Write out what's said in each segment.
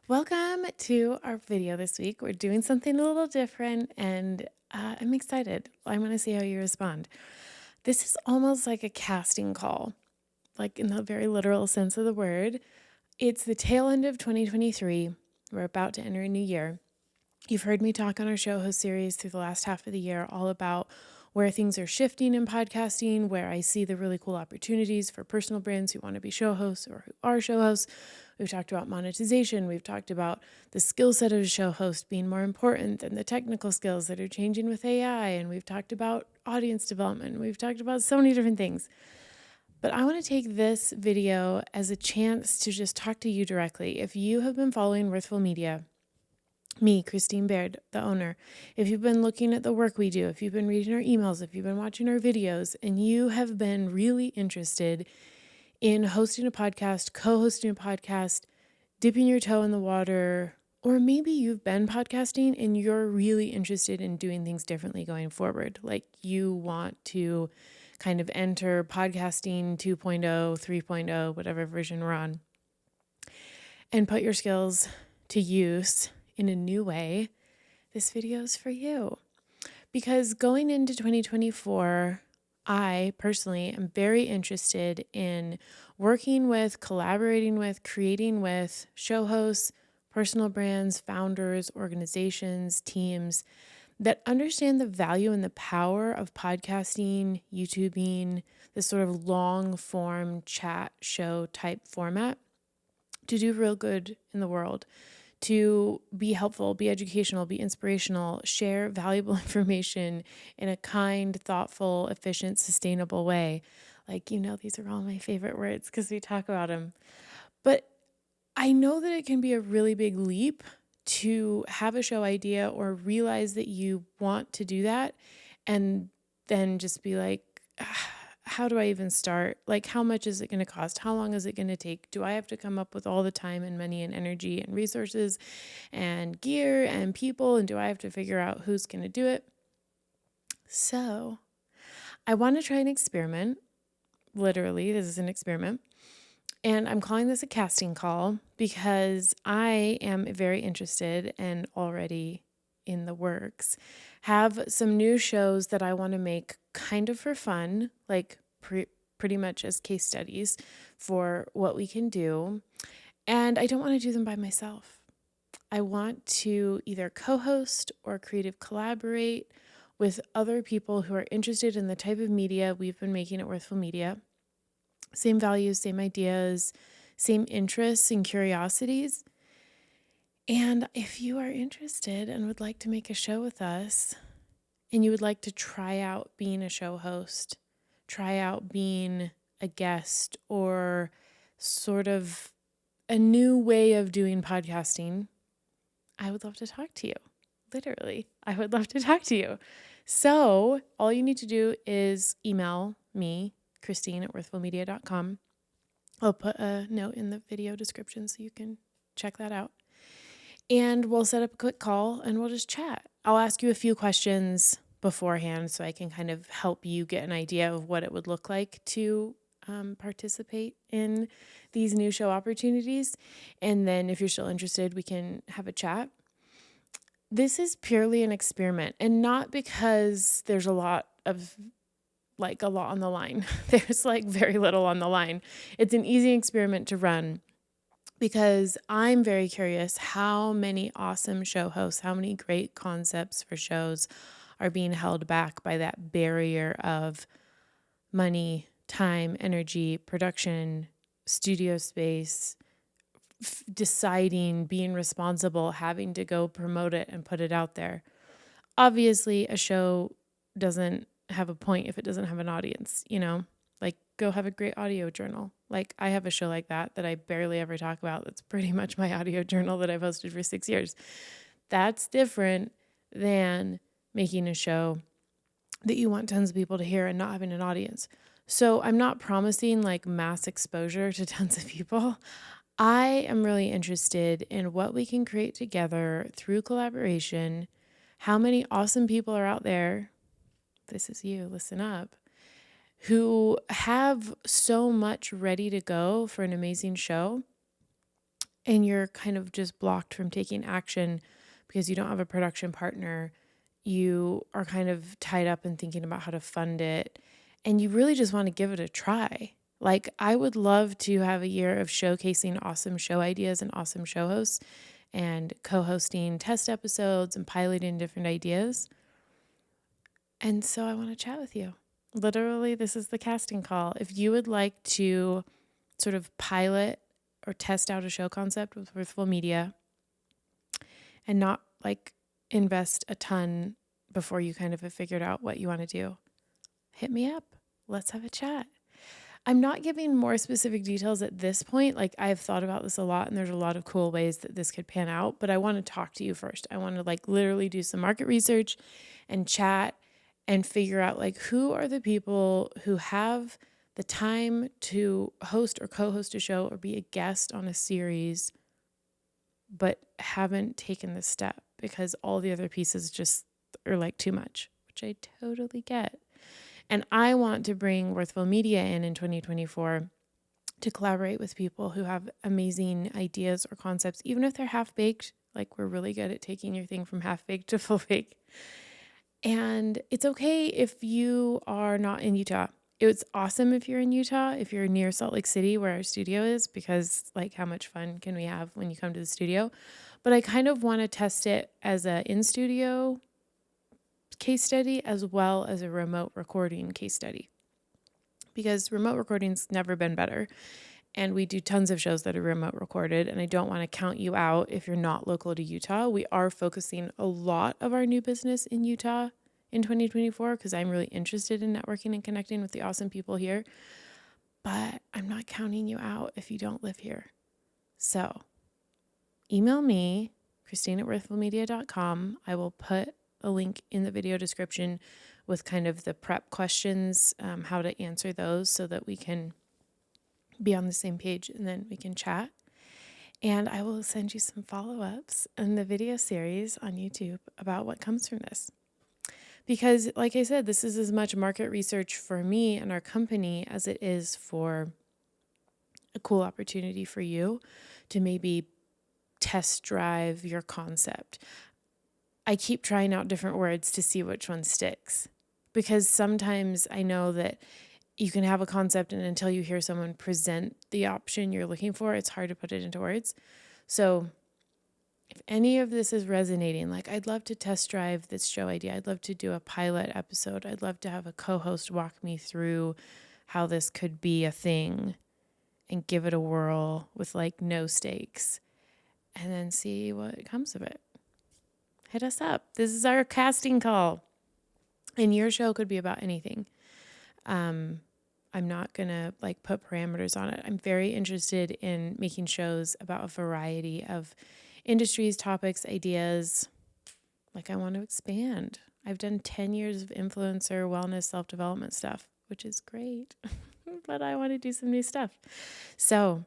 Welcome to our video this week. We're doing something a little different and I'm excited. I want to see how you respond. This is almost like a casting call, like in the very literal sense of the word. It's the tail end of 2023. We're about to enter a new year. You've heard me talk on our show host series through the last half of the year all about where things are shifting in podcasting, where I see the really cool opportunities for personal brands who want to be show hosts or who are show hosts. We've talked about monetization. We've talked about the skill set of a show host being more important than the technical skills that are changing with AI. And we've talked about audience development. We've talked about so many different things. But I want to take this video as a chance to just talk to you directly. If you have been following Worthful Media, me, Christine Baird, the owner, if you've been looking at the work we do, if you've been reading our emails, if you've been watching our videos, and you have been really interested in hosting a podcast, co-hosting a podcast, dipping your toe in the water, or maybe you've been podcasting and you're really interested in doing things differently going forward. Like you want to kind of enter podcasting 2.0, 3.0, whatever version we're on, and put your skills to use in a new way, this video is for you. Because going into 2024, I personally am very interested in working with, collaborating with, creating with show hosts, personal brands, founders, organizations, teams that understand the value and the power of podcasting, YouTubing, this sort of long form chat show type format to do real good in the world, to be helpful, be educational, be inspirational, share valuable information in a kind, thoughtful, efficient, sustainable way. Like, these are all my favorite words because we talk about them. But I know that it can be a really big leap to have a show idea or realize that you want to do that and then just be like, how do I even start? Like, how much is it going to cost? How long is it going to take? Do I have to come up with all the time and money and energy and resources and gear and people? And do I have to figure out who's going to do it? So I want to try an experiment. Literally, this is an experiment. And I'm calling this a casting call because I am very interested and already in the works. Have some new shows that I want to make kind of for fun, like pretty much as case studies for what we can do. And I don't want to do them by myself. I want to either co-host or creative collaborate with other people who are interested in the type of media we've been making at Worthful Media. Same values, same ideas, same interests and curiosities. And if you are interested and would like to make a show with us, and you would like to try out being a show host, try out being a guest, or sort of a new way of doing podcasting, I would love to talk to you. Literally, I would love to talk to you. So all you need to do is email me, Christine at worthfulmedia.com. I'll put a note in the video description so you can check that out. And we'll set up a quick call and we'll just chat. I'll ask you a few questions beforehand so I can kind of help you get an idea of what it would look like to participate in these new show opportunities. And then if you're still interested, we can have a chat. This is purely an experiment, and not because there's a lot on the line. There's very little on the line. It's an easy experiment to run because I'm very curious how many awesome show hosts, how many great concepts for shows are being held back by that barrier of money, time, energy, production, studio space, deciding, being responsible, having to go promote it and put it out there. Obviously, a show doesn't have a point if it doesn't have an audience, like go have a great audio journal. Like I have a show like that I barely ever talk about. That's pretty much my audio journal that I've hosted for 6 years. That's different than making a show that you want tons of people to hear and not having an audience. So I'm not promising mass exposure to tons of people. I am really interested in what we can create together through collaboration. How many awesome people are out there? This is you, listen up, who have so much ready to go for an amazing show and you're kind of just blocked from taking action because you don't have a production partner, you are kind of tied up in thinking about how to fund it, and you really just want to give it a try. Like, I would love to have a year of showcasing awesome show ideas and awesome show hosts and co-hosting test episodes and piloting different ideas. And so I want to chat with you. Literally, this is the casting call. If you would like to sort of pilot or test out a show concept with Worthful Media and not like invest a ton before you kind of have figured out what you want to do, hit me up. Let's have a chat. I'm not giving more specific details at this point. Like, I've thought about this a lot and there's a lot of cool ways that this could pan out, but I want to talk to you first. I want to like literally do some market research and chat and figure out like who are the people who have the time to host or co-host a show or be a guest on a series, but haven't taken the step because all the other pieces just are like too much, which I totally get. And I want to bring Worthful Media in 2024 to collaborate with people who have amazing ideas or concepts, even if they're half-baked. Like, we're really good at taking your thing from half-baked to full-baked. And it's okay if you are not in Utah. It's awesome if you're in Utah, if you're near Salt Lake City where our studio is, because like, how much fun can we have when you come to the studio? But I kind of want to test it as a in-studio case study as well as a remote recording case study, because remote recording's never been better. And we do tons of shows that are remote recorded, and I don't want to count you out if you're not local to Utah. We are focusing a lot of our new business in Utah in 2024 because I'm really interested in networking and connecting with the awesome people here. But I'm not counting you out if you don't live here. So email me, Christine@worthfulmedia.com. I will put a link in the video description with kind of the prep questions, how to answer those so that we can be on the same page and then we can chat. And I will send you some follow-ups in the video series on YouTube about what comes from this. Because like I said, this is as much market research for me and our company as it is for a cool opportunity for you to maybe test drive your concept. I keep trying out different words to see which one sticks, because sometimes I know that you can have a concept and until you hear someone present the option you're looking for, it's hard to put it into words. So if any of this is resonating, like, I'd love to test drive this show idea. I'd love to do a pilot episode. I'd love to have a co-host walk me through how this could be a thing and give it a whirl with like no stakes and then see what comes of it. Hit us up. This is our casting call. And your show could be about anything. I'm not going to like put parameters on it. I'm very interested in making shows about a variety of industries, topics, ideas. Like, I want to expand. I've done 10 years of influencer, wellness, self-development stuff, which is great. But I want to do some new stuff. So,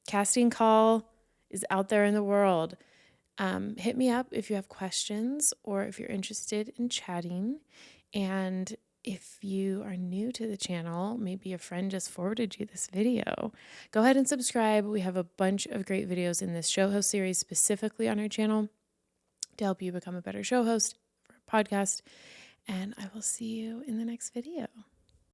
casting call is out there in the world. Hit me up if you have questions or if you're interested in chatting. And if you are new to the channel, maybe a friend just forwarded you this video, go ahead and subscribe. We have a bunch of great videos in this show host series specifically on our channel to help you become a better show host for a podcast. And I will see you in the next video.